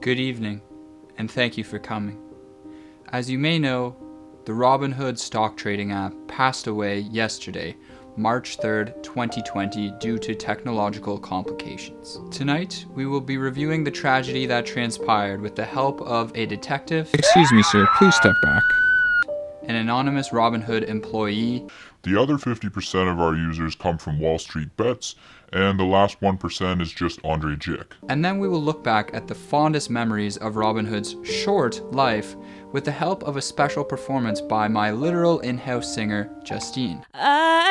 Good evening, and thank you for coming. As you may know, the Robinhood stock trading app passed away yesterday, March 3rd, 2020, due to technological complications. Tonight, we will be reviewing the tragedy that transpired with the help of a detective. Excuse me, sir. Please step back. An anonymous Robinhood employee. The other 50% of our users come from Wall Street bets, and the last 1% is just Andre Jick. And then we will look back at the fondest memories of Robinhood's short life with the help of a special performance by my literal in-house singer, Justine. I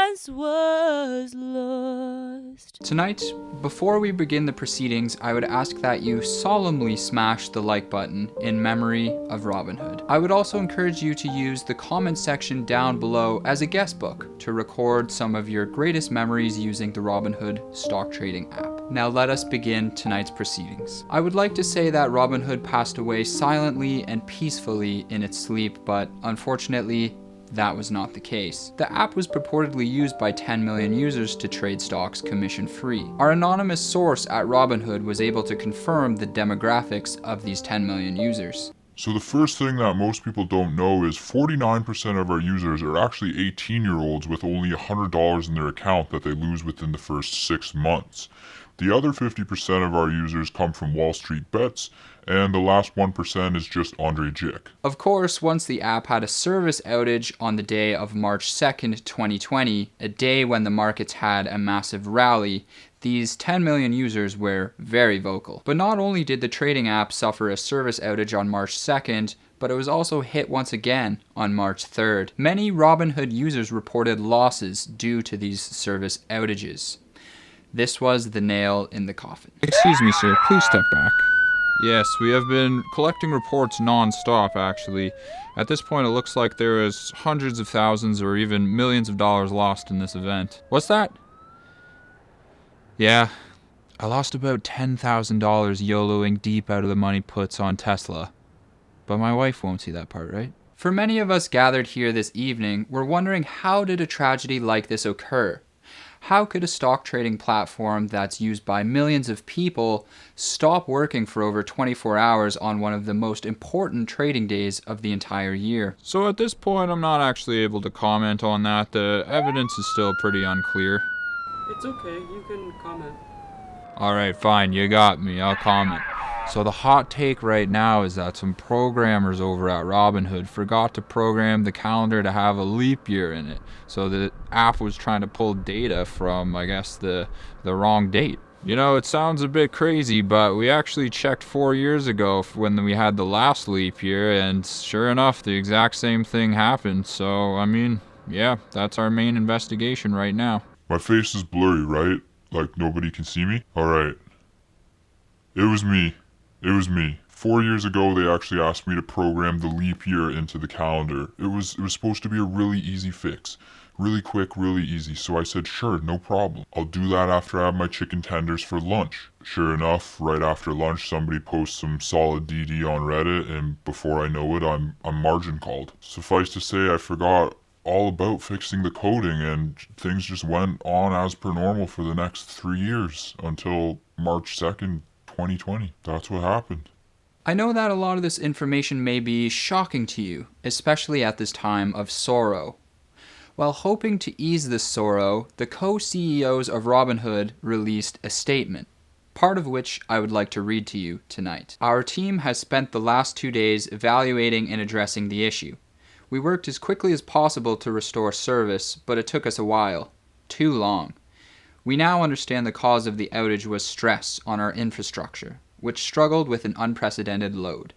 once was lost. Tonight, before we begin the proceedings, I would ask that you solemnly smash the like button in memory of Robinhood. I would also encourage you to use the comment section down below as a guest book to record some of your greatest memories using the Robinhood stock trading app. Now let us begin tonight's proceedings. I would like to say that Robinhood passed away silently and peacefully in its sleep, but unfortunately, that was not the case. The app was purportedly used by 10 million users to trade stocks commission-free. Our anonymous source at Robinhood was able to confirm the demographics of these 10 million users. So the first thing that most people don't know is 49% of our users are actually 18-year-olds with only $100 in their account that they lose within the first 6 months. The other 50% of our users come from Wall Street bets, and the last 1% is just Andre Jick. Of course, once the app had a service outage on the day of March 2nd, 2020, a day when the markets had a massive rally, these 10 million users were very vocal. But not only did the trading app suffer a service outage on March 2nd, but it was also hit once again on March 3rd. Many Robinhood users reported losses due to these service outages. This was the nail in the coffin. Excuse me, sir. Please step back. Yes, we have been collecting reports non-stop, actually. At this point, it looks like there is hundreds of thousands or even millions of dollars lost in this event. What's that? Yeah, I lost about $10,000 YOLOing deep out of the money puts on Tesla. But my wife won't see that part, right? For many of us gathered here this evening, we're wondering, how did a tragedy like this occur? How could a stock trading platform that's used by millions of people stop working for over 24 hours on one of the most important trading days of the entire year? So at this point, I'm not actually able to comment on that. The evidence is still pretty unclear. It's okay, you can comment. Alright, fine, you got me, I'll comment. So the hot take right now is that some programmers over at Robinhood forgot to program the calendar to have a leap year in it. So the app was trying to pull data from, I guess, the wrong date. You know, it sounds a bit crazy, but we actually checked 4 years ago when we had the last leap year, and sure enough, the exact same thing happened. So, I mean, yeah, that's our main investigation right now. My face is blurry, right? Like nobody can see me? Alright. It was me. 4 years ago, they actually asked me to program the leap year into the calendar. It was supposed to be a really easy fix. Really quick, really easy. So I said, sure, no problem. I'll do that after I have my chicken tenders for lunch. Sure enough, right after lunch, somebody posts some solid DD on Reddit, and before I know it, I'm margin called. Suffice to say, I forgot all about fixing the coding, and things just went on as per normal for the next 3 years until March 2nd, 2020. That's what happened. I know that a lot of this information may be shocking to you, especially at this time of sorrow. While hoping to ease this sorrow, the co-CEOs of Robinhood released a statement, part of which I would like to read to you tonight. Our team has spent the last 2 days evaluating and addressing the issue. We worked as quickly as possible to restore service, but it took us a while. Too long. We now understand the cause of the outage was stress on our infrastructure, which struggled with an unprecedented load.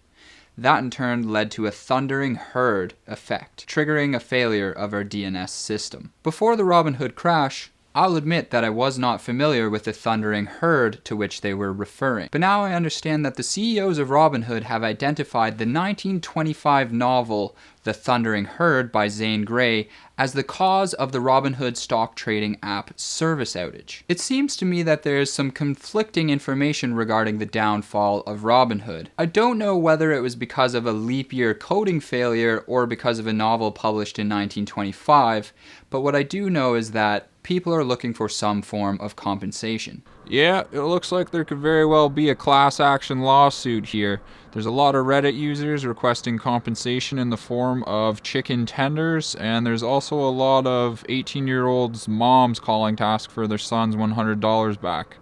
That in turn led to a thundering herd effect, triggering a failure of our DNS system. Before the Robinhood crash, I'll admit that I was not familiar with the thundering herd to which they were referring. But now I understand that the CEOs of Robinhood have identified the 1925 novel The Thundering Herd by Zane Grey as the cause of the Robinhood stock trading app service outage. It seems to me that there is some conflicting information regarding the downfall of Robinhood. I don't know whether it was because of a leap year coding failure or because of a novel published in 1925, but what I do know is that people are looking for some form of compensation. Yeah, it looks like there could very well be a class action lawsuit here. There's a lot of Reddit users requesting compensation in the form of chicken tenders, and there's also a lot of 18-year-olds' moms calling to ask for their son's $100 back.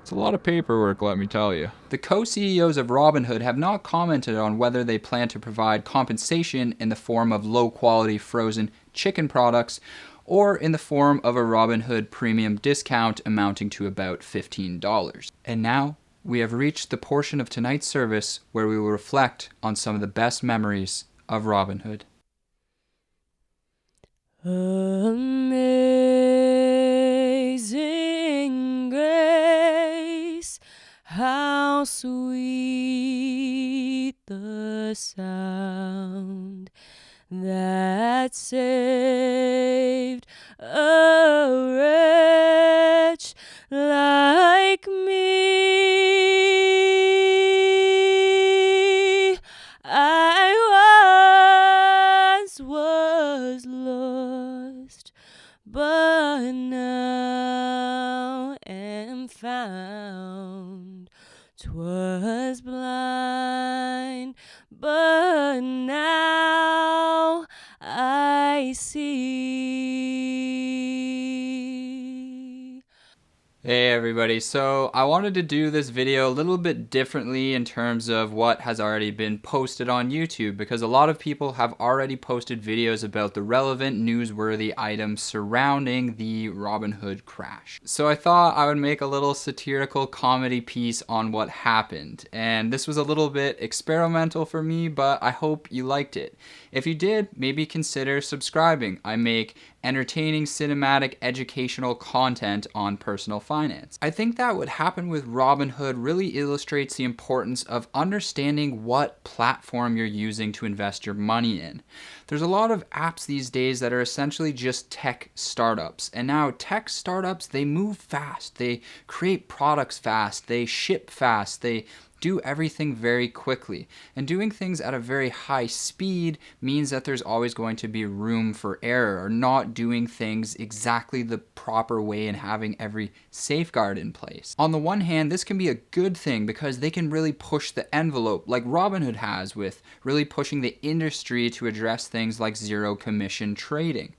It's a lot of paperwork, let me tell you. The co-CEOs of Robinhood have not commented on whether they plan to provide compensation in the form of low-quality frozen chicken products or in the form of a Robinhood premium discount amounting to about $15. And now, we have reached the portion of tonight's service where we will reflect on some of the best memories of Robinhood. Amazing grace, how sweet the sound that saved a wretch like me. I once was lost, but now am found. 'Twas blind, but now I see. Hey everybody, so I wanted to do this video a little bit differently in terms of what has already been posted on YouTube, because a lot of people have already posted videos about the relevant newsworthy items surrounding the Robinhood crash. So I thought I would make a little satirical comedy piece on what happened, and this was a little bit experimental for me, but I hope you liked it. If you did, maybe consider subscribing. I make entertaining, cinematic, educational content on personal finance. I think that what happened with Robinhood really illustrates the importance of understanding what platform you're using to invest your money in. There's a lot of apps these days that are essentially just tech startups. And now tech startups, they move fast. They create products fast. They ship fast. They do everything very quickly. And doing things at a very high speed means that there's always going to be room for error, or not doing things exactly the proper way and having every safeguard in place. On the one hand, this can be a good thing because they can really push the envelope, like Robinhood has, with really pushing the industry to address things like zero commission trading.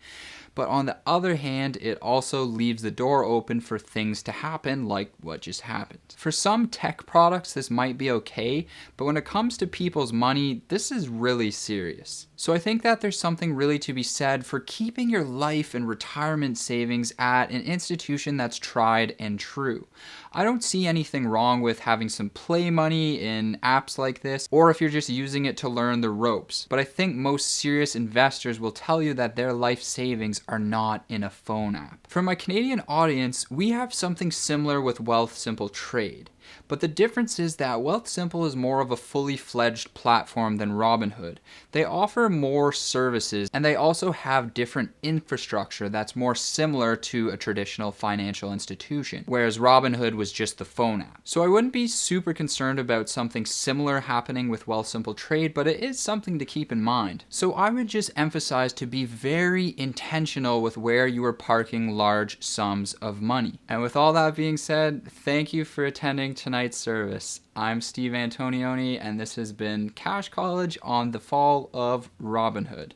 But on the other hand, it also leaves the door open for things to happen like what just happened. For some tech products, this might be okay, but when it comes to people's money, this is really serious. So I think that there's something really to be said for keeping your life and retirement savings at an institution that's tried and true. I don't see anything wrong with having some play money in apps like this, or if you're just using it to learn the ropes. But I think most serious investors will tell you that their life savings are not in a phone app. For my Canadian audience, we have something similar with Wealthsimple Trade. But the difference is that Wealthsimple is more of a fully fledged platform than Robinhood. They offer more services, and they also have different infrastructure that's more similar to a traditional financial institution, whereas Robinhood was just the phone app. So I wouldn't be super concerned about something similar happening with Wealthsimple Trade, but it is something to keep in mind. So I would just emphasize to be very intentional with where you are parking large sums of money. And with all that being said, thank you for attending tonight's service. I'm Steve Antonioni, and this has been Cash College on the fall of Robinhood.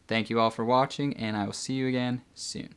Thank you all for watching, and I will see you again soon.